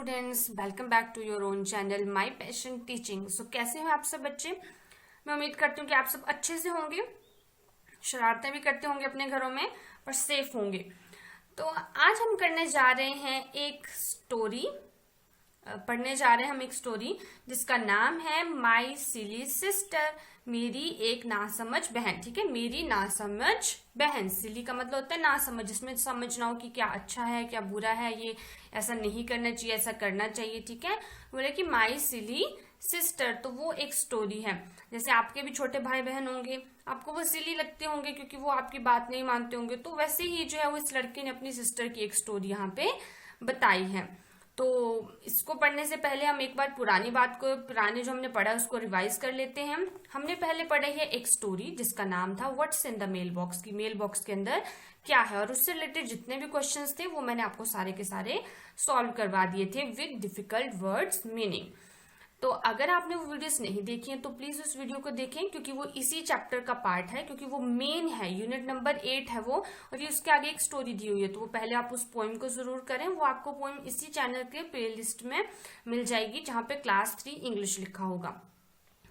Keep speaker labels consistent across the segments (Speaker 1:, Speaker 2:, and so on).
Speaker 1: Students, welcome back to your own channel my passion teaching. So कैसे हो आप सब बच्चे? मैं उम्मीद करती हूँ कि आप सब अच्छे से होंगे, शरारतें भी करते होंगे अपने घरों में, पर सेफ होंगे। तो आज हम करने जा रहे हैं एक स्टोरी, पढ़ने जा रहे हैं हम एक स्टोरी जिसका नाम है माई सिली सिस्टर, मेरी एक नासमझ बहन। ठीक है, मेरी नासमझ बहन। सिली का मतलब होता है नासमझ, जिसमें समझना हो कि क्या अच्छा है क्या बुरा है, ये ऐसा नहीं करना चाहिए ऐसा करना चाहिए। ठीक है, बोले कि माई सिली सिस्टर, तो वो एक स्टोरी है। जैसे आपके भी छोटे भाई बहन होंगे, आपको वो सिली लगते होंगे क्योंकि वो आपकी बात नहीं मानते होंगे, तो वैसे ही जो है वो इस लड़के ने अपनी सिस्टर की एक स्टोरी यहाँ पे बताई है। तो इसको पढ़ने से पहले हम एक बार पुरानी बात को, पुराने जो हमने पढ़ा उसको रिवाइज कर लेते हैं। हमने पहले पढ़ी है एक स्टोरी जिसका नाम था what's in the mail box, की मेल बॉक्स के अंदर क्या है, और उससे रिलेटेड जितने भी क्वेश्चंस थे वो मैंने आपको सारे के सारे सॉल्व करवा दिए थे विद डिफिकल्ट वर्ड्स मीनिंग। तो अगर आपने वो वीडियोस नहीं देखी हैं तो प्लीज उस वीडियो को देखें, क्योंकि वो इसी चैप्टर का पार्ट है, क्योंकि वो मेन है, यूनिट नंबर 8 है वो, और ये उसके आगे एक स्टोरी दी हुई है। तो वो पहले आप उस पोएम को जरूर करें, वो आपको पोएम इसी चैनल के प्लेलिस्ट में मिल जाएगी जहां पे क्लास 3 इंग्लिश लिखा होगा।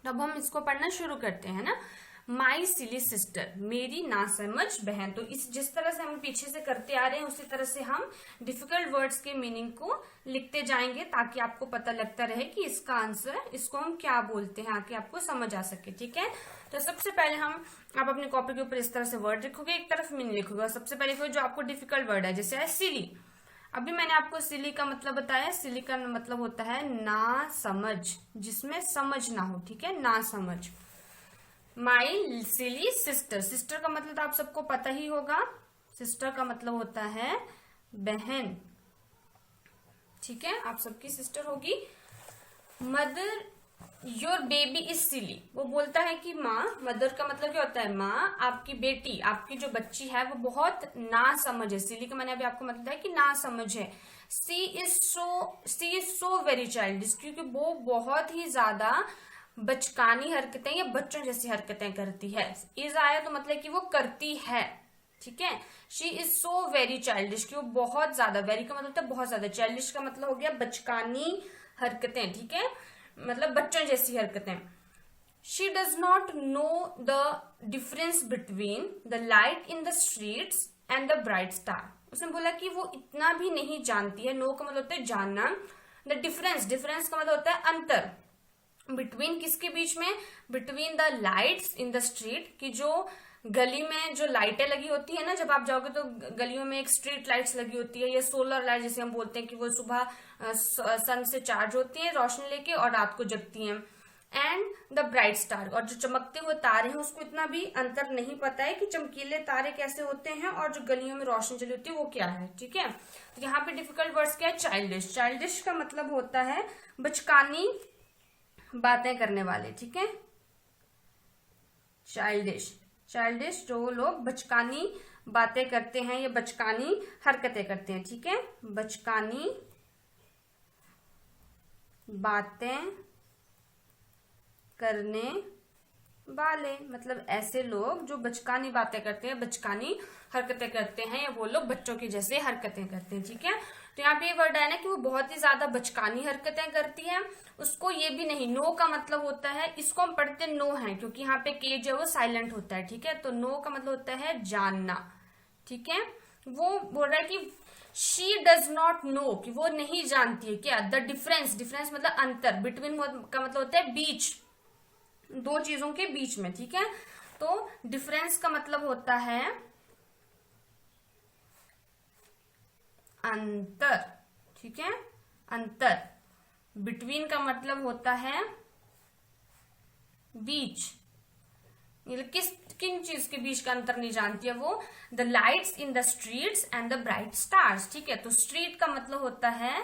Speaker 1: तो अब हम इसको पढ़ना शुरू करते हैं ना। माई सिली सिस्टर, मेरी नासमझ बहन। तो इस जिस तरह से हम पीछे से करते आ रहे हैं उसी तरह से हम डिफिकल्ट वर्ड्स के मीनिंग को लिखते जाएंगे, ताकि आपको पता लगता रहे कि इसका आंसर, इसको हम क्या बोलते हैं, आके आपको समझ आ सके। ठीक है, तो सबसे पहले आप अपने कॉपी के ऊपर इस तरह से वर्ड लिखोगे, एक तरफ मीनिंग लिखोगे, और सबसे पहले जो आपको डिफिकल्ट वर्ड है, जैसे है सिली। अभी मैंने आपको सिली का मतलब बताया, सिली का मतलब होता है ना समझ, जिसमें समझ ना हो। ठीक है, ना समझ। माई सिली सिस्टर, सिस्टर का मतलब तो आप सबको पता ही होगा, सिस्टर का मतलब होता है बहन। ठीक है, आप सबकी सिस्टर होगी। मदर योर बेबी इज सिली, वो बोलता है कि माँ, मदर का मतलब क्या होता है माँ, आपकी बेटी, आपकी जो बच्ची है वो बहुत ना समझ है। सिली का मैंने अभी आपको मतलब है कि ना समझ है। सी इज सो वेरी चाइल्डिश, क्योंकि वो बहुत ही ज्यादा बचकानी हरकतें या बच्चों जैसी हरकतें करती है। इज आया तो मतलब कि वो करती है। ठीक है, she is so very childish, कि वो बहुत ज्यादा, वेरी का मतलब होता है बहुत ज्यादा, चाइल्डिश का मतलब हो गया बचकानी हरकतें। ठीक है, मतलब बच्चों जैसी हरकतें। She does not know the difference between the light in the streets and the bright star. उसने बोला कि वो इतना भी नहीं जानती है, नो का मतलब होता है जानना, द डिफरेंस, डिफरेंस का मतलब होता है अंतर, बिटवीन किसके बीच में, between the lights in the street, की जो गली में जो लाइटें लगी होती है ना, जब आप जाओगे तो गलियों में एक स्ट्रीट लाइट्स लगी होती है, या सोलर लाइट जिसे हम बोलते हैं, कि वो सुबह सन से चार्ज होती है रोशनी लेके और रात को जगती हैं। एंड द ब्राइट स्टार, और जो चमकते हुए तारे हैं उसको इतना भी अंतर नहीं पता है कि चमकीले तारे कैसे होते हैं और जो गलियों में रोशनी जली होती है वो क्या है। ठीक है, तो यहाँ पे डिफिकल्ट वर्ड्स क्या है, चाइल्डिश। चाइल्डिश का मतलब होता है बचकानी बातें करने वाले। ठीक है, चाइल्डिश, चाइल्डिश जो लोग बचकानी बातें करते हैं या बचकानी हरकतें करते हैं। ठीक है, बचकानी बातें करने वाले, मतलब ऐसे लोग जो बचकानी बातें करते हैं, बचकानी हरकतें करते हैं, या वो लोग बच्चों की जैसे हरकतें करते हैं। ठीक है, तो यहाँ पे ये वर्ड है ना कि वो बहुत ही ज्यादा बचकानी हरकतें करती है। उसको ये भी नहीं, नो का मतलब होता है, इसको हम पढ़ते नो है क्योंकि यहाँ पे के जो है वो साइलेंट होता है। ठीक है, तो नो का मतलब होता है जानना। ठीक है, वो बोल रहा है कि शी डज नॉट नो, कि वो नहीं जानती है क्या, द डिफरेंस, डिफरेंस मतलब अंतर, बिटवीन का मतलब होता है बीच, दो चीजों के बीच में। ठीक है, तो डिफरेंस का मतलब होता है अंतर। ठीक है, अंतर। बिटवीन का मतलब होता है बीच, किस किन चीज के बीच का अंतर नहीं जानती है वो। The lights in the streets and the bright stars. ठीक है, तो स्ट्रीट का मतलब होता है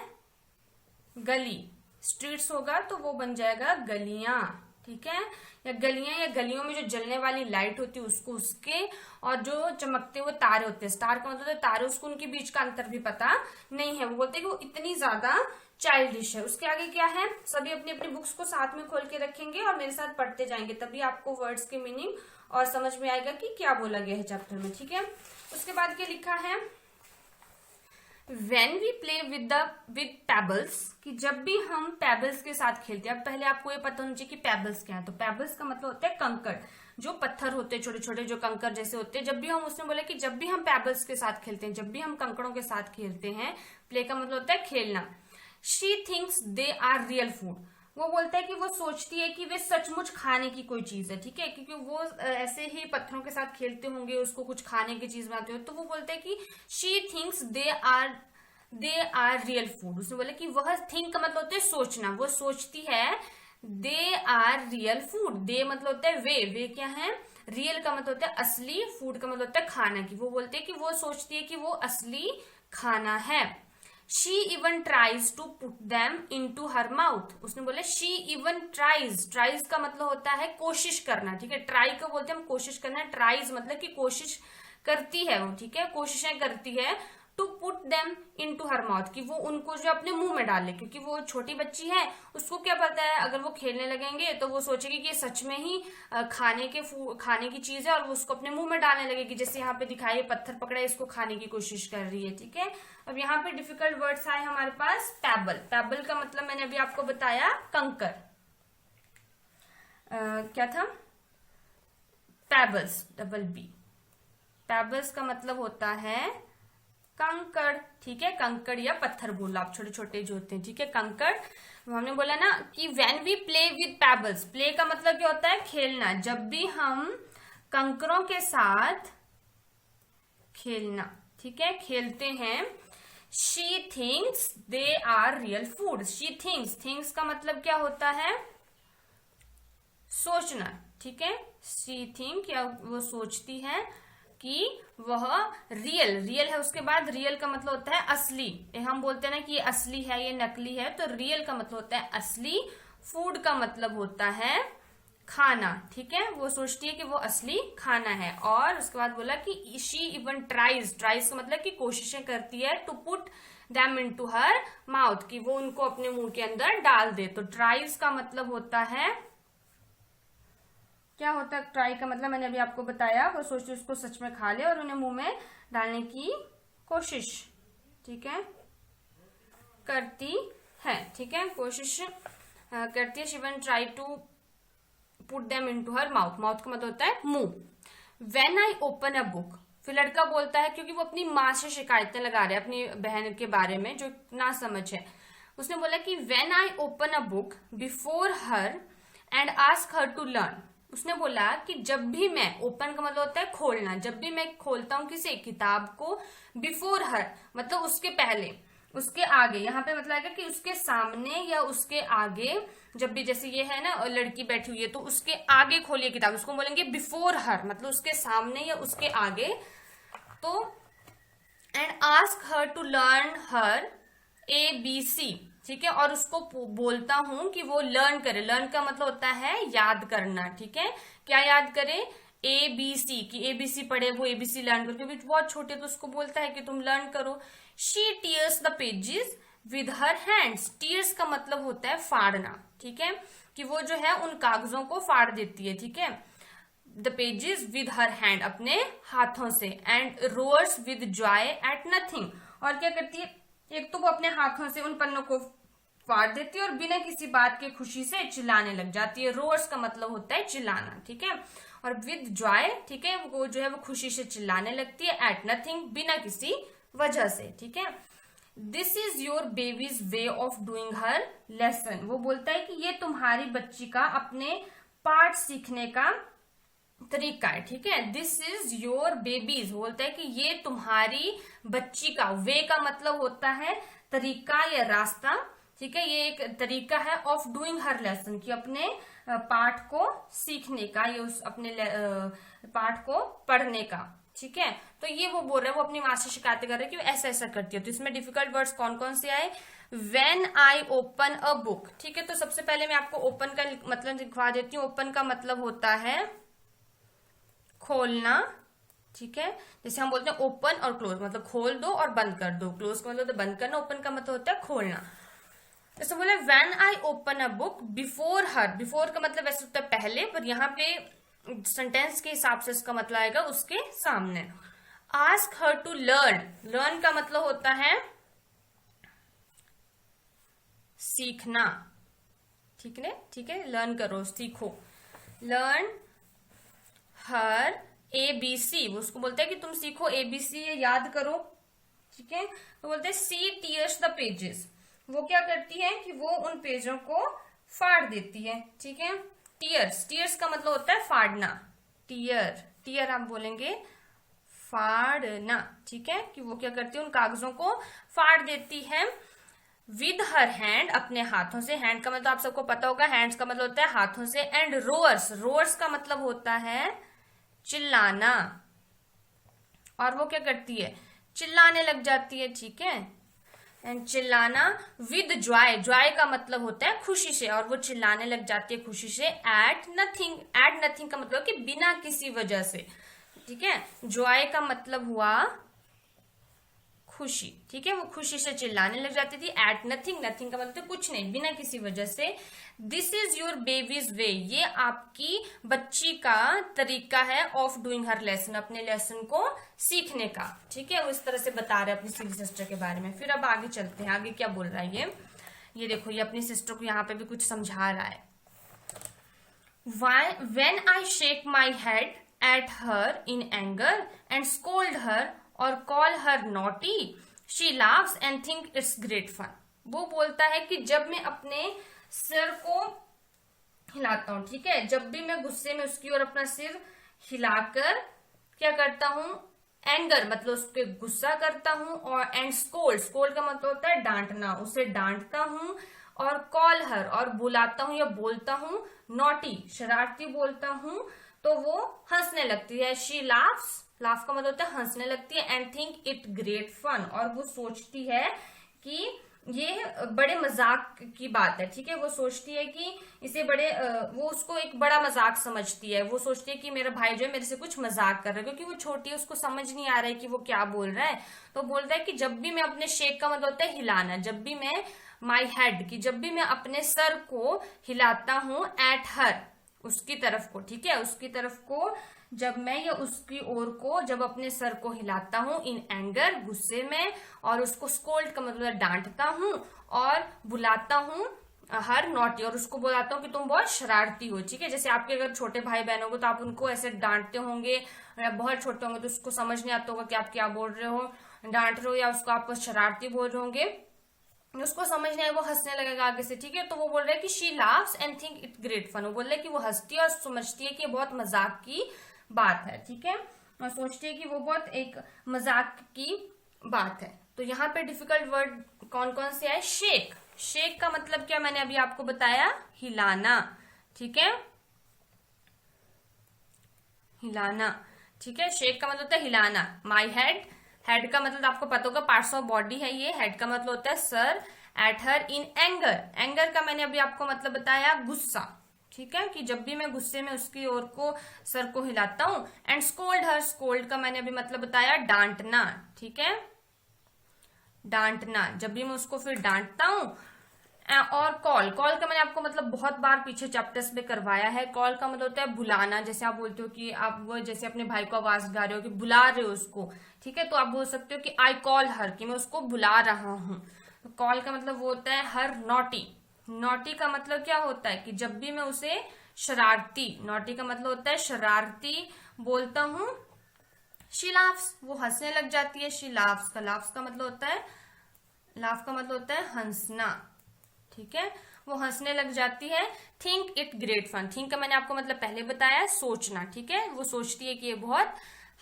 Speaker 1: गली, स्ट्रीट्स होगा तो वो बन जाएगा गलियां। ठीक है, या गलियां, या गलियों में जो जलने वाली लाइट होती है उसको, उसके, और जो चमकते हुए तारे होते हैं, स्टार का मतलब तारे, उसको उनके बीच का अंतर भी पता नहीं है। वो बोलते हैं कि वो इतनी ज्यादा चाइल्डिश है। उसके आगे क्या है, सभी अपनी अपनी बुक्स को साथ में खोल के रखेंगे और मेरे साथ पढ़ते जाएंगे, तभी आपको वर्ड्स के मीनिंग और समझ में आएगा कि क्या बोला गया है चैप्टर में। ठीक है, उसके बाद क्या लिखा है, When we play with pebbles, कि जब भी हम पेबल्स के साथ खेलते हैं, अब पहले आपको ये पता होना चाहिए कि पेबल्स क्या है। तो पेबल्स का मतलब होता है कंकड़, जो पत्थर होते हैं छोटे छोटे, जो कंकड़ जैसे होते हैं। जब भी हम उसने बोला कि जब भी हम पेबल्स के साथ खेलते हैं, जब भी हम कंकड़ों के साथ खेलते हैं, प्ले का मतलब होता है खेलना। She thinks they are real food, वो बोलता है कि वो सोचती है कि वे सचमुच खाने की कोई चीज है, ठीक है, क्योंकि वो ऐसे ही पत्थरों के साथ खेलते होंगे, उसको कुछ खाने की चीज बनाते हो, तो वो बोलता है कि she thinks they are real food. उसने बोला कि वह थिंक का मतलब होता है सोचना, वो सोचती है दे आर रियल फूड। दे मतलब होता है वे क्या है, रियल का मतलब होता है असली, फूड का मतलब होता है खाना की। वो बोलते हैं कि वो सोचती है कि वो असली खाना है। She even tries to put them into her mouth. उसने बोला शी इवन ट्राइज का मतलब होता है कोशिश करना, ठीक है। ट्राई को बोलते हैं हम कोशिश करना, ट्राइज मतलब कि कोशिश करती है वो, ठीक है, कोशिशें करती है। To put them into her mouth, कि वो उनको जो अपने मुंह में डाले, क्योंकि वो छोटी बच्ची है, उसको क्या पता है अगर वो खेलने लगेंगे तो वो सोचेगी कि ये सच में ही खाने की चीज है, और वो उसको अपने मुंह में डालने लगेगी। जैसे यहाँ पे दिखाई पत्थर पकड़ा है, इसको खाने की कोशिश कर रही है, ठीक है। अब यहाँ पे डिफिकल्ट वर्ड्स आए हमारे पास। पैबल का मतलब मैंने अभी आपको बताया कंकर। क्या था, पेबल्स, डबल बी। पेबल्स का मतलब होता है कंकड़, ठीक है, कंकड़ या पत्थर बोला आप, छोटे छोटे जो होते हैं, ठीक है, कंकड़। हमने बोला ना कि when we play with pebbles, play का मतलब क्या होता है खेलना, जब भी हम कंकरों के साथ खेलना, ठीक है, खेलते हैं। She thinks they are real food. She thinks का मतलब क्या होता है सोचना, ठीक है। शी थिंक या वो सोचती है कि वह रियल है, उसके बाद रियल का मतलब होता है असली। हम बोलते हैं ना कि ये असली है, ये नकली है, तो रियल का मतलब होता है असली। फूड का मतलब होता है खाना, ठीक है, वो सोचती है कि वो असली खाना है। और उसके बाद बोला कि शी इवन ट्राइज का मतलब कि कोशिशें करती है। To put them into her mouth, कि वो उनको अपने मुंह के अंदर डाल दे। तो ट्राइज का मतलब होता है, क्या होता है ट्राई का मतलब मैंने अभी आपको बताया, वो सोचती है उसको सच में खा ले और उन्हें मुंह में डालने की कोशिश, ठीक है, करती है, ठीक है, कोशिश करती है। She even try to put them into her mouth. Mouth का मतलब होता है मुंह। When I open a book, फिर लड़का बोलता है, क्योंकि वो अपनी माँ से शिकायतें लगा रहे हैं अपनी बहन के बारे में जो ना समझ है। उसने बोला कि when I open a book before her and ask her to learn. उसने बोला कि जब भी मैं, ओपन का मतलब होता है खोलना, जब भी मैं खोलता हूं किसी किताब को, बिफोर हर मतलब उसके पहले, उसके आगे, यहाँ पे मतलब है कि उसके सामने या उसके आगे, जब भी जैसे ये है ना लड़की बैठी हुई है तो उसके आगे खोलिए किताब, उसको बोलेंगे बिफोर हर, मतलब उसके सामने या उसके आगे। तो and ask her to learn her ABC, ठीक है, और उसको बोलता हूं कि वो लर्न करे। लर्न का मतलब होता है याद करना, ठीक है, क्या याद करे, ABC, की ABC पढ़े, वो ABC लर्न करो, क्योंकि बहुत छोटे तो उसको बोलता है कि तुम लर्न करो। She tears the pages with her hands. Tears का मतलब होता है फाड़ना, ठीक है, कि वो जो है उन कागजों को फाड़ देती है, ठीक है। The pages with her hand, अपने हाथों से। And roars with joy at nothing, और क्या करती है, एक तो वो अपने हाथों से उन पन्नों को फाड़ देती है और बिना किसी बात के खुशी से चिल्लाने लग जाती है। रोअर्स का मतलब होता है चिल्लाना, ठीक है, और विद जॉय, ठीक है, वो जो है वो खुशी से चिल्लाने लगती है। एट नथिंग, बिना किसी वजह से, ठीक है। This is your babies way of doing her lesson. वो बोलता है कि ये तुम्हारी बच्ची का अपने पाठ सीखने का तरीका है, ठीक है। दिस इज योर बेबीज, बोलता है कि ये तुम्हारी बच्ची का, वे का मतलब होता है तरीका या रास्ता, ठीक है, ये एक तरीका है। ऑफ डूइंग हर लेसन, कि अपने पाठ को सीखने का या उस अपने पाठ को पढ़ने का, ठीक है। तो ये वो बोल रहा है, वो अपनी माँ से शिकायतें कर रहे हैं कि ऐसा ऐसा करती है। तो इसमें डिफिकल्ट वर्ड्स कौन कौन से आए, when I open a book, ठीक है। तो सबसे पहले मैं आपको ओपन का मतलब दिखवा देती हूँ। ओपन का मतलब होता है खोलना, ठीक है, जैसे हम बोलते हैं ओपन और क्लोज, मतलब खोल दो और बंद कर दो। क्लोज का मतलब बंद करना, ओपन का मतलब होता है खोलना। जैसे बोले when I open a book before her, before का मतलब वैसे होता है पहले, पर यहाँ पे सेंटेंस के हिसाब से इसका मतलब आएगा उसके सामने। Ask her to learn, learn का मतलब होता है सीखना, ठीक है, लर्न करो, सीखो। लर्न हर ABC, उसको बोलते हैं कि तुम सीखो ABC, ये याद करो, ठीक है। तो बोलते हैं सी टीयर्स द पेजेस, वो क्या करती है कि वो उन पेजों को फाड़ देती है, ठीक है। टीयर्स का मतलब होता है फाड़ना, टीयर आप बोलेंगे फाड़ना, ठीक है, कि वो क्या करती है उन कागजों को फाड़ देती है। विद हर हैंड, अपने हाथों से, हैंड का मतलब आप सबको पता होगा, हैंड्स का मतलब होता है हाथों से। एंड रोअर्स का मतलब होता है चिल्लाना, और वो क्या करती है चिल्लाने लग जाती है, ठीक है। एंड चिल्लाना विद जॉय का मतलब होता है खुशी से, और वो चिल्लाने लग जाती है खुशी से। एट नथिंग का मतलब कि बिना किसी वजह से, ठीक है। जॉय का मतलब हुआ खुशी, ठीक है, वो खुशी से चिल्लाने लग जाती थी। एट नथिंग का मतलब कुछ नहीं, बिना किसी वजह से। दिस इज योर बेबीज वे, ये आपकी बच्ची का तरीका है। ऑफ डूइंग हर लेसन, अपने लेसन को सीखने का, ठीक है। वो इस तरह से बता रहे हैं अपनी सिली सिस्टर के बारे में। फिर अब आगे चलते हैं, आगे क्या बोल रहा है ये देखो, ये अपनी सिस्टर को यहाँ पे भी कुछ समझा रहा है। When I shake my head at her in anger and scold her or call her naughty, she laughs and think it's great fun. वो बोलता है कि जब मैं अपने सिर को हिलाता हूँ, ठीक है, जब भी मैं गुस्से में उसकी ओर अपना सिर हिलाकर क्या करता हूँ, एंगर मतलब उसके गुस्सा करता हूँ, और एंड स्कोल्ड का मतलब होता है डांटना, उसे डांटता हूँ। और कॉल हर, और बुलाता हूँ या बोलता हूँ नॉटी, शरारती बोलता हूँ, तो वो हंसने लगती है। शी लाफ का मतलब होता है हंसने लगती है। And think it great fun, और वो सोचती है कि ये बड़े मजाक की बात है, ठीक है। वो सोचती है कि इसे वो उसको एक बड़ा मजाक समझती है। वो सोचती है कि मेरा भाई जो है मेरे से कुछ मजाक कर रहा है, क्योंकि वो छोटी है, उसको समझ नहीं आ रहा है कि वो क्या बोल रहा है। तो बोलता है कि जब भी मैं अपने शेक का मतलब होता है हिलाना, जब भी मैं माई हेड की, जब भी मैं अपने सर को हिलाता हूं, एट हर, उसकी तरफ को, ठीक है, उसकी तरफ को जब मैं या उसकी ओर को जब अपने सर को हिलाता हूं, इन एंगर, गुस्से में, और उसको स्कोल्ड का मतलब डांटता हूं, और बुलाता हूं हर नॉटी, और उसको बुलाता हूं कि तुम बहुत शरारती हो, ठीक है। जैसे आपके अगर छोटे भाई बहन होंगे तो आप उनको ऐसे डांटते होंगे, बहुत छोटे होंगे तो उसको समझ नहीं आता होगा कि आप क्या बोल रहे हो, डांट रहे हो, या उसको आप शरारती बोल रहे होंगे, उसको समझ नहीं आए, वो हंसने लगेगा आगे से, ठीक है। तो वो बोल रहा है कि she laughs and think it great fun, वो बोल रहा है कि वो हंसती है और समझती है कि बहुत मजाक की बात है, ठीक है, और सोचती है कि वो बहुत एक मजाक की बात है। तो यहाँ पे डिफिकल्ट वर्ड कौन कौन से आए? शेक का मतलब क्या मैंने अभी आपको बताया, हिलाना, ठीक है, हिलाना, ठीक है। शेक का मतलब होता है हिलाना। माई हेड का मतलब आपको पता होगा पार्ट्स ऑफ बॉडी है ये। हेड का मतलब होता है sir. At her in anger का मैंने अभी आपको मतलब बताया गुस्सा, ठीक है, कि जब भी मैं गुस्से में उसकी ओर को सर को हिलाता हूं। एंड स्कोल्ड का मैंने अभी मतलब बताया डांटना, ठीक है, डांटना, जब भी मैं उसको फिर डांटता हूं। और कॉल का मैंने आपको मतलब बहुत बार पीछे चैप्टर्स में करवाया है। कॉल का मतलब होता है बुलाना, जैसे आप बोलते हो कि आप वो जैसे अपने भाई को आवाज गा रहे हो कि बुला रहे हो उसको, ठीक है, तो आप बोल सकते हो कि आई कॉल हर, कि मैं उसको बुला रहा हूं। तो कॉल का मतलब वो होता है हर नॉटी का मतलब क्या होता है कि जब भी मैं उसे शरारती, नॉटी का मतलब होता है शरारती बोलता हूं। शी लाफ्स, वो हंसने लग जाती है। शी लाफ्स का मतलब होता है, लाफ का मतलब होता है हंसना, ठीक है, वो हंसने लग जाती है। Think it great fun, think का मैंने आपको मतलब पहले बताया सोचना, ठीक है, वो सोचती है कि ये बहुत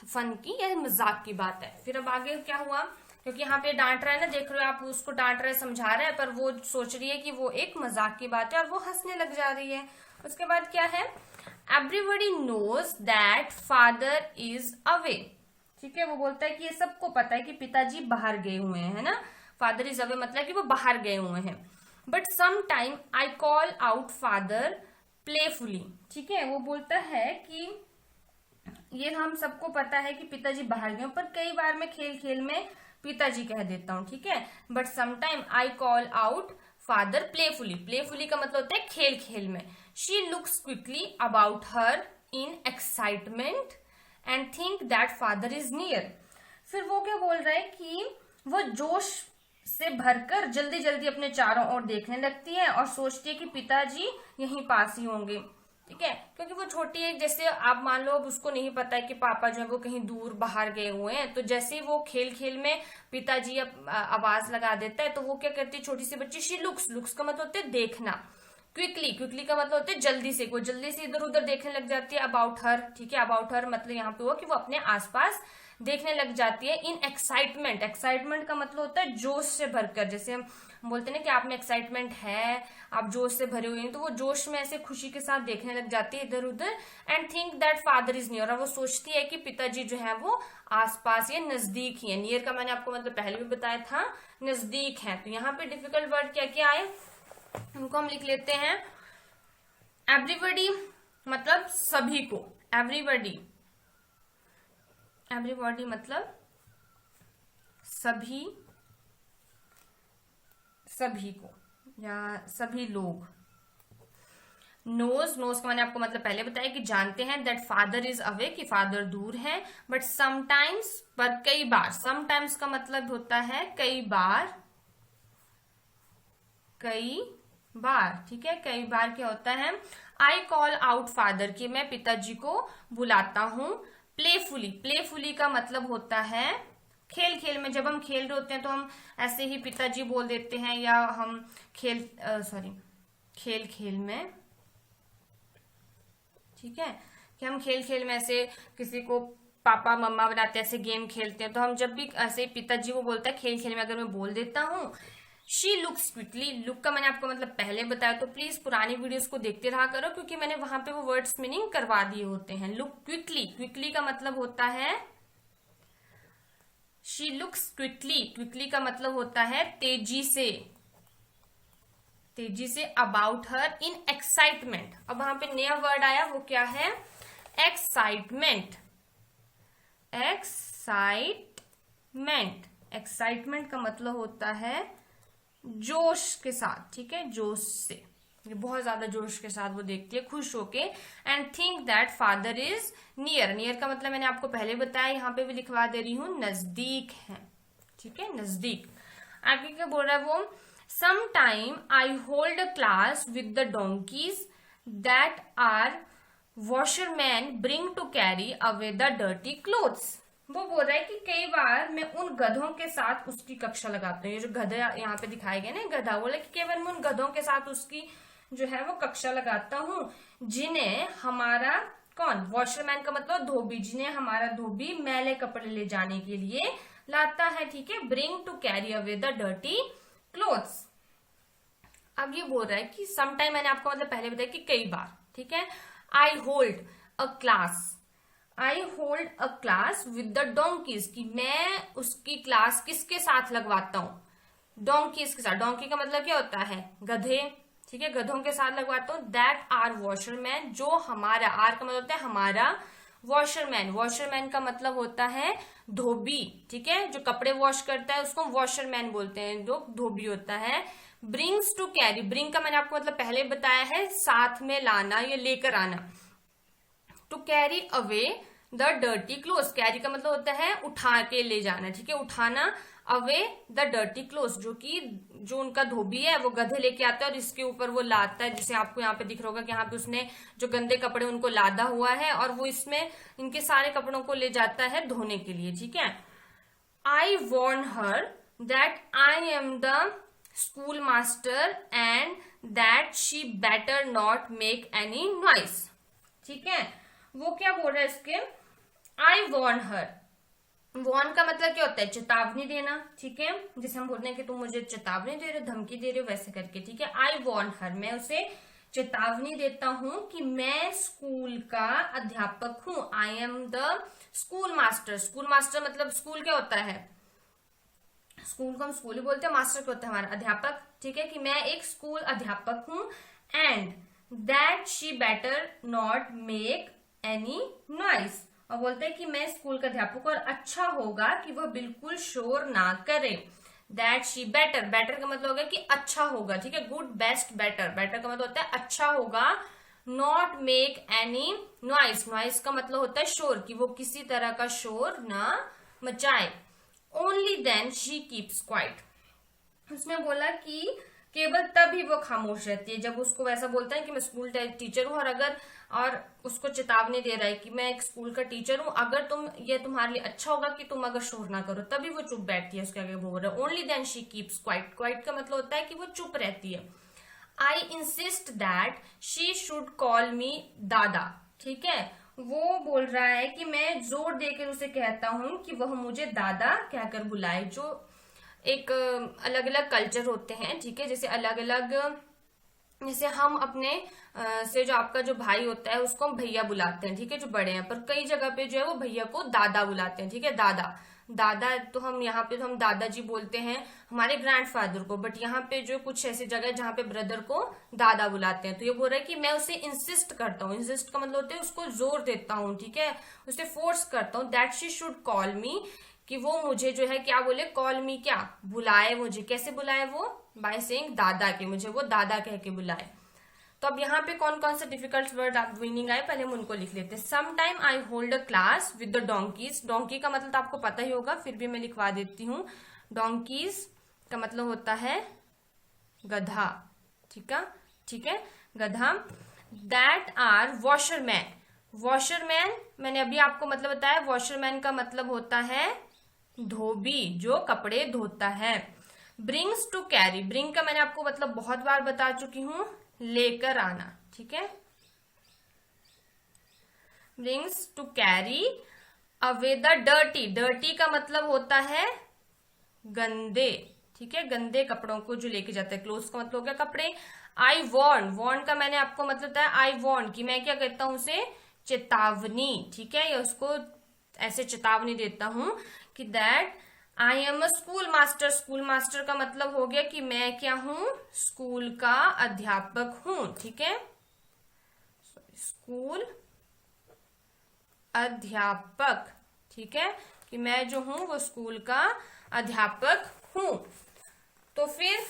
Speaker 1: फन की या मजाक की बात है। फिर अब आगे क्या हुआ, क्योंकि यहाँ पे डांट रहा है ना, देख रहे हो आप, उसको डांट रहे समझा रहे हैं, पर वो सोच रही है कि वो एक मजाक की बात है और वो हंसने लग जा रही है। उसके बाद क्या है, everybody knows that father is away, ठीक है, वो बोलता है कि ये सबको पता है कि पिताजी बाहर गए हुए हैं, है ना, फादर इज अवे मतलब कि वो बाहर गए हुए हैं। But some time I call out father playfully, ठीक है, वो बोलता है कि ये हम सबको पता है कि पिताजी बाहर गए, पर कई बार मैं खेल खेल में पिताजी कह देता हूँ, ठीक है। But some time I call out father playfully का मतलब होता है खेल खेल में। She looks quickly about her in excitement and think that father is near. फिर वो क्या बोल रहा है कि वो जोश से भरकर जल्दी जल्दी अपने चारों ओर देखने लगती है और सोचती है कि पिताजी यहीं पास ही होंगे। ठीक है, क्योंकि वो छोटी है, जैसे आप मान लो अब उसको नहीं पता है कि पापा जो है वो कहीं दूर बाहर गए हुए हैं, तो जैसे ही वो खेल खेल में पिताजी आवाज लगा देता है तो वो क्या करती है छोटी सी बच्ची, शी लुक्स, लुक्स का मतलब होता है देखना, क्विकली, क्विकली का मतलब होता है जल्दी से, वो जल्दी से इधर उधर देखने लग जाती है, अबाउट हर। ठीक है, अबाउट हर मतलब यहाँ पे हुआ कि वो अपने आसपास देखने लग जाती है। इन एक्साइटमेंट, एक्साइटमेंट का मतलब होता है जोश से भरकर, जैसे हम बोलते हैं ना कि आप में एक्साइटमेंट है, आप जोश से भरे हुए हैं, तो वो जोश में ऐसे खुशी के साथ देखने लग जाती है इधर उधर। And think that father is near, और वो सोचती है कि पिताजी जो है वो आसपास या नजदीक ही है। नियर का मैंने आपको मतलब पहले भी बताया था, नजदीक है। तो यहाँ पे डिफिकल्ट वर्ड क्या क्या आए उनको हम लिख लेते हैं। एवरीबडी मतलब सभी को, एवरीबडी, एवरीबॉडी मतलब सभी, सभी को या सभी लोग। नोज, नोज का मैंने आपको मतलब पहले बताया कि जानते हैं, दैट फादर इज अवे कि फादर दूर है, बट समटाइम्स पर कई बार, समटाइम्स का मतलब होता है कई बार, कई बार। ठीक है, कई बार क्या होता है, आई कॉल आउट फादर कि मैं पिताजी को बुलाता हूं। प्लेफुली, प्लेफुली का मतलब होता है खेल खेल में, जब हम खेल रहे होते हैं तो हम ऐसे ही पिताजी बोल देते हैं, या हम खेल खेल खेल में, ठीक है, कि हम खेल खेल में ऐसे किसी को पापा मम्मा बनाते हैं, ऐसे गेम खेलते हैं, तो हम जब भी ऐसे पिताजी को बोलते हैं खेल खेल में, अगर मैं बोल देता हूं शी लुक्स क्विकली, लुक का मैंने आपको मतलब पहले बताया, तो प्लीज पुरानी वीडियोस को देखते रहा करो, क्योंकि मैंने वहां पे वो वर्ड्स मीनिंग करवा दिए होते हैं। लुक क्विकली, क्विकली का मतलब होता है शी लुक्स क्विकली, क्विकली का मतलब होता है तेजी से, तेजी से। अबाउट हर इन एक्साइटमेंट, अब वहां पे नया वर्ड आया, वो क्या है, एक्साइटमेंट, एक्साइटमेंट, एक्साइटमेंट का मतलब होता है जोश के साथ। ठीक है, जोश से, ये बहुत ज्यादा जोश के साथ वो देखती है, खुश होके। And think that father is near, near का मतलब मैंने आपको पहले बताया, यहाँ पे भी लिखवा दे रही हूं, नजदीक है। ठीक है, नजदीक। आगे क्या बोल रहा है वो, some time I hold a class with the donkeys that are washerman bring to carry away the dirty clothes. वो बोल रहा है कि कई बार मैं उन गधों के साथ उसकी कक्षा लगाता हूँ। ये जो गधा यहाँ पे दिखाए गए ना, गधा, बोले कि केवल मैं उन गधों के साथ उसकी जो है वो कक्षा लगाता हूँ, जिन्हें हमारा, कौन, वॉशरमैन का मतलब धोबी, जिन्हें हमारा धोबी मैले कपड़े ले जाने के लिए लाता है। ठीक है, bring to carry away the dirty clothes. अब ये बोल रहा है कि समटाइम, मैंने आपको मतलब पहले बताया कि कई बार। ठीक है, आई hold a class, I hold a class with the donkey's, कि मैं उसकी क्लास किसके साथ लगवाता हूँ, डोंकीज के साथ। डोंकी का मतलब क्या होता है, गधे। ठीक है, गधों के साथ लगवाता हूँ। दैट आर वॉशरमैन, जो हमारा, आर का मतलब होता है हमारा, वॉशरमैन, वॉशरमैन का मतलब होता है धोबी। ठीक है, जो कपड़े वॉश करता है उसको वॉशरमैन बोलते हैं, जो धोबी होता है। ब्रिंग्स टू कैरी, ब्रिंग का मैंने आपको मतलब पहले बताया है, साथ में लाना या लेकर आना। To carry away the dirty cloth, carry का मतलब होता है उठा के ले जाना। ठीक है, उठाना। अवे द डर्टी क्लोथ, जो कि जो उनका धोबी है वो गधे लेके आता है और इसके ऊपर वो लादता है, जिसे आपको यहाँ पे दिख रहा होगा कि यहाँ पे उसने जो गंदे कपड़े उनको लादा हुआ है और वो इसमें इनके सारे कपड़ों को ले जाता है धोने के लिए। ठीक है, I warn her that I am the school master and that she better not make any noise. ठीक है, वो क्या बोल रहा है इसके, आई वॉर्न हर, वॉर्न का मतलब क्या होता है, चेतावनी देना। ठीक है, जैसे हम बोलते हैं कि तुम मुझे चेतावनी दे रहे हो, धमकी दे रहे हो, वैसे करके। ठीक है, आई वॉर्न हर, मैं उसे चेतावनी देता हूं कि मैं स्कूल का अध्यापक हूं। आई am the school master, school master मतलब स्कूल क्या होता है, स्कूल को हम स्कूल ही बोलते हैं, मास्टर क्या होता है हमारा अध्यापक। ठीक है, कि मैं एक स्कूल अध्यापक हूं। And that she better not make any noise, और बोलते हैं कि मैं स्कूल का अध्यापक, और अच्छा होगा कि वह बिल्कुल शोर ना करे। दैट शी बेटर, बेटर का मतलब होगा कि अच्छा होगा। ठीक है, गुड, बेस्ट, बेटर, बेटर का मतलब होता है अच्छा होगा। Not make any noise, noise का मतलब होता है शोर, कि वो किसी तरह का शोर ना मचाए। Only then she keeps quiet, उसमें बोला कि केवल तभी वो खामोश रहती है जब उसको वैसा बोलता है कि मैं स्कूल टीचर हूँ, और उसको चेतावनी दे रहा है कि मैं एक स्कूल का टीचर हूँ, अगर ये तुम्हारे लिए अच्छा होगा कि तुम अगर शोर ना करो, तभी वो चुप बैठती है। उसके आगे बोल रहा है only then she keeps quiet. Quiet का मतलब होता है कि वो चुप रहती है। I insist that she should call me dada. ठीक है, वो बोल रहा है कि मैं जोर देकर उसे कहता हूं कि वह मुझे दादा कहकर बुलाए। जो एक अलग अलग कल्चर होते हैं, ठीक है, जैसे अलग अलग, जैसे हम अपने से जो आपका जो भाई होता है उसको हम भैया बुलाते हैं, ठीक है, जो बड़े हैं, पर कई जगह पे जो है वो भैया को दादा बुलाते हैं। ठीक है, दादा दादा तो हम यहाँ पे तो हम दादाजी बोलते हैं हमारे ग्रैंडफादर को, बट यहाँ पे जो कुछ ऐसी जगह है जहाँ पे ब्रदर को दादा बुलाते हैं। तो ये बोल रहा है कि मैं उसे इंसिस्ट करता हूँ। इंसिस्ट का मतलब होता है उसको जोर देता हूँ, ठीक है, उसे फोर्स करता हूँ दैट शी शुड कॉल मी, कि वो मुझे जो है क्या बोले, कॉल मी, क्या बुलाए मुझे। कैसे बुलाए वो? बाय सेइंग दादा, के मुझे वो दादा कह के बुलाए। तो अब यहाँ पे कौन कौन से डिफिकल्ट वर्ड आप मीनिंग आए पहले हम उनको लिख लेते हैं। Some time I hold a class with the donkeys. Donkey का मतलब तो आपको पता ही होगा, फिर भी मैं लिखवा देती हूँ। डोंकीज का मतलब होता है गधा। ठीक है, गधा। That are washerman. वॉशरमैन मैंने अभी आपको मतलब बताया, वॉशरमैन का मतलब होता है धोबी, जो कपड़े धोता है। Brings to carry. ब्रिंग का मैंने आपको मतलब बहुत बार बता चुकी हूं, लेकर आना। ठीक है, brings to carry away the dirty. Dirty का मतलब होता है गंदे। ठीक है, गंदे कपड़ों को जो लेके जाता है। क्लोथ्स का मतलब हो गया कपड़े। आई वॉर्न। वॉर्न का मैंने आपको मतलब बताया, आई वॉर्न कि मैं क्या कहता हूं उसे, चेतावनी। ठीक है, या उसको ऐसे चेतावनी देता हूं कि that I am a school master. School master का मतलब हो गया कि मैं क्या हूं, स्कूल का अध्यापक हूं। ठीक है, स्कूल अध्यापक। ठीक है, कि मैं जो हूं वो स्कूल का अध्यापक हूं। तो फिर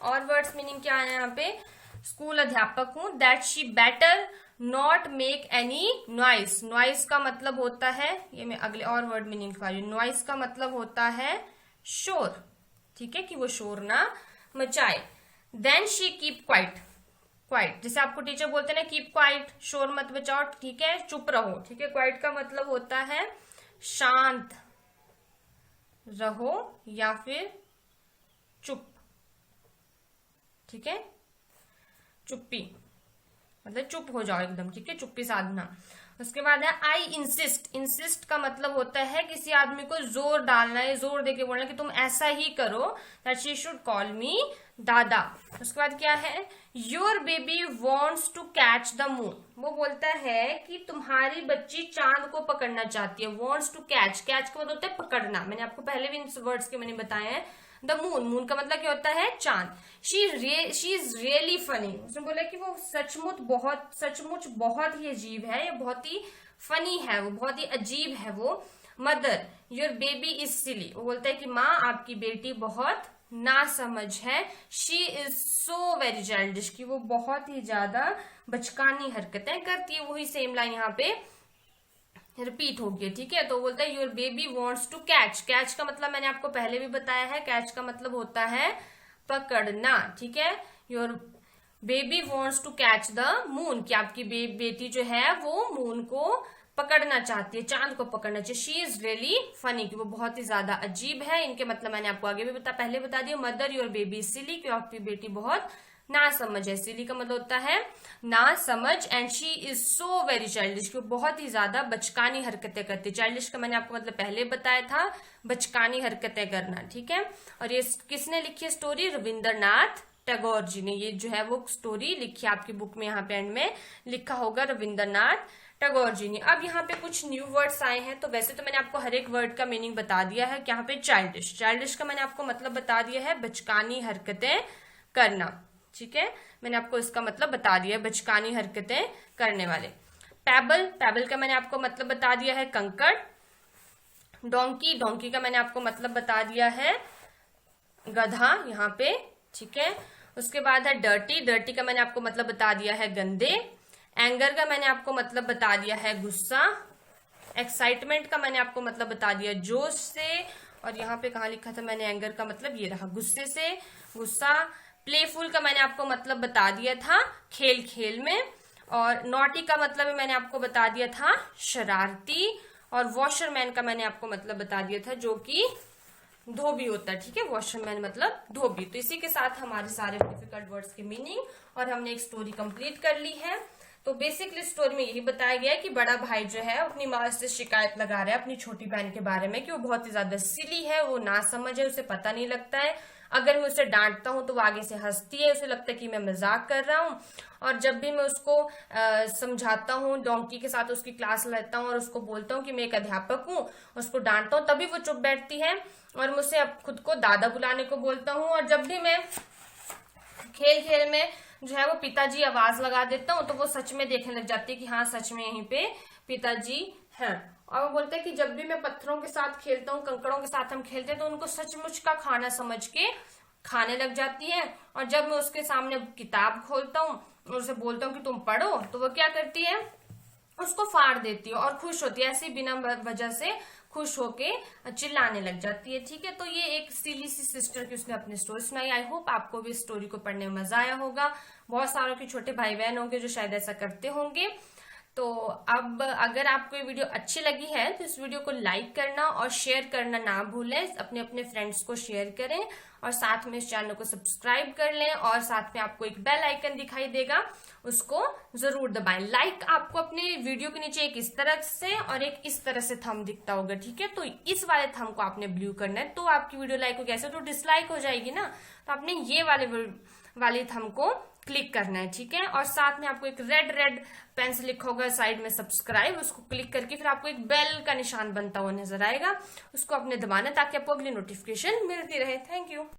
Speaker 1: और वर्ड्स मीनिंग क्या है यहाँ पे, स्कूल अध्यापक हूं। That she better not make any noise. Noise का मतलब होता है, ये मैं अगले और वर्ड मीनिंग लिखवा रही हूँ। नॉइस का मतलब होता है शोर। ठीक है, कि वो शोर ना मचाए। Then she keep quiet. Quiet जैसे आपको टीचर बोलते हैं ना, कीप क्वाइट, शोर मत बचाओ, ठीक है, चुप रहो। ठीक है, क्वाइट का मतलब होता है शांत रहो या फिर चुप। ठीक है, चुप्पी मतलब चुप हो जाओ एकदम। ठीक है, चुप्पी साधना। उसके बाद है आई इंसिस्ट। इंसिस्ट का मतलब होता है किसी आदमी को जोर डालना है, जोर देके बोलना कि तुम ऐसा ही करो, that she should call me dada. उसके बाद क्या है, your baby wants to catch the moon. वो बोलता है कि तुम्हारी बच्ची चांद को पकड़ना चाहती है। वॉन्ट्स टू कैच, कैच का मतलब होता है पकड़ना। मैंने आपको पहले भी इन वर्ड्स के मैंने बताए हैं। द मून, मून का मतलब क्या होता है, चांद। She is really funny. उसने बोला कि वो सचमुच बहुत ही अजीब है, ये बहुत ही फनी है, वो बहुत ही अजीब है वो। मदर, योर बेबी इज सिली। वो बोलता है कि माँ आपकी बेटी बहुत नासमझ है। She is so very childish, की वो बहुत ही ज्यादा बचकानी हरकतें करती है। वही सेम लाइन यहाँ पे रिपीट हो गया। ठीक है, तो बोलता है your baby wants to catch. Catch का मतलब मैंने आपको पहले भी बताया है, कैच का मतलब होता है पकड़ना। ठीक है, your baby wants to catch the moon, कि आपकी बेटी जो है वो मून को पकड़ना चाहती है, चांद को पकड़ना चाहिए। शी इज रियली फनी, कि वो बहुत ही ज्यादा अजीब है। इनके मतलब मैंने आपको आगे भी पहले बता दिया। मदर, योर बेबी सिली, कि आपकी बेटी बहुत ना समझ है। सिली का मतलब होता है ना समझ। And she is so very childish, कि वो बहुत ही ज्यादा बचकानी हरकतें करती है। चाइल्डिश का मैंने आपको मतलब पहले बताया था, बचकानी हरकतें करना। ठीक है, और ये किसने लिखी है स्टोरी, रविंद्रनाथ टैगोर जी ने। ये जो है वो स्टोरी लिखी है आपकी बुक में, यहाँ पे एंड में लिखा होगा रविंद्रनाथ टैगोर जी ने। अब यहाँ पे कुछ न्यू वर्ड्स आए हैं। तो वैसे तो मैंने आपको हर एक वर्ड का मीनिंग बता दिया है। यहाँ पे चाइल्डिश, चाइल्डिश का मैंने आपको मतलब बता दिया है बचकानी हरकतें करना। ठीक है, मैंने आपको इसका मतलब बता दिया है, बचकानी हरकतें करने वाले। पैबल, पैबल का मैंने आपको मतलब बता दिया है कंकड़। डोंकी, डोंकी का मैंने आपको मतलब बता दिया है गधा यहाँ पे। ठीक है, उसके बाद है डर्टी, डर्टी का मैंने आपको मतलब बता दिया है गंदे। एंगर का मैंने आपको मतलब बता दिया है गुस्सा। एक्साइटमेंट का मैंने आपको मतलब बता दिया जोश से, और यहाँ पे कहाँ लिखा था मैंने एंगर का मतलब, ये रहा गुस्से से, गुस्सा। प्लेफुल का मैंने आपको मतलब बता दिया था खेल खेल में, और नॉटी का मतलब मैंने आपको बता दिया था शरारती, और वॉशरमैन का मैंने आपको मतलब बता दिया था जो कि धोबी होता है, ठीक है, वॉशरमैन मतलब धोबी। तो इसी के साथ हमारे सारे डिफिकल्ट वर्ड्स की मीनिंग और हमने एक स्टोरी कंप्लीट कर ली है। तो बेसिकली स्टोरी में यही बताया गया है कि बड़ा भाई जो है अपनी माँ से शिकायत लगा रहा है अपनी छोटी बहन के बारे में कि वो बहुत ही ज्यादा सिली है, वो नासमझ है, उसे पता नहीं लगता है। अगर मैं उसे डांटता हूँ तो वो आगे से हंसती है, उसे लगता है कि मैं मजाक कर रहा हूँ। और जब भी मैं उसको समझाता हूँ, डोंकी के साथ उसकी क्लास लेता हूँ और उसको बोलता हूँ कि मैं एक अध्यापक हूँ, उसको डांटता हूँ, तभी वो चुप बैठती है और मुझसे अब खुद को दादा बुलाने को बोलता हूँ। और जब भी मैं खेल खेल में जो है वो पिताजी आवाज लगा देता हूँ तो वो सच में देखने लग जाती है कि हाँ सच में यहीं पे पिताजी हैं। और वो बोलते हैं कि जब भी मैं पत्थरों के साथ खेलता हूँ, कंकड़ों के साथ हम खेलते हैं, तो उनको सचमुच का खाना समझ के खाने लग जाती है। और जब मैं उसके सामने किताब खोलता हूँ और उसे बोलता हूँ कि तुम पढ़ो, तो वो क्या करती है, उसको फाड़ देती है और खुश होती है, ऐसे बिना वजह से खुश होके चिल्लाने लग जाती है। ठीक है, तो ये एक सिली सी सिस्टर की उसने अपनी स्टोरी सुनाई। आई होप आपको भी स्टोरी को पढ़ने में मजा आया होगा। बहुत सारों के छोटे भाई बहन होंगे जो शायद ऐसा करते होंगे। तो अब अगर आपको ये वीडियो अच्छी लगी है तो इस वीडियो को लाइक करना और शेयर करना ना भूलें, अपने अपने फ्रेंड्स को शेयर करें और साथ में इस चैनल को सब्सक्राइब कर लें। और साथ में आपको एक बेल आइकन दिखाई देगा, उसको जरूर दबाएं। लाइक आपको अपने वीडियो के नीचे एक इस तरह से और एक इस तरह से थंब दिखता होगा, ठीक है, तो इस वाले थंब को आपने ब्लू करना है तो आपकी वीडियो लाइक हो, कैसे तो डिसलाइक हो जाएगी ना, तो आपने ये वाले थंब को क्लिक करना है, ठीक है। और साथ में आपको एक रेड पेन से लिखा होगा साइड में सब्सक्राइब, उसको क्लिक करके फिर आपको एक बेल का निशान बनता हुआ नजर आएगा, उसको आपने दबाना ताकि आपको अगली नोटिफिकेशन मिलती रहे। Thank you.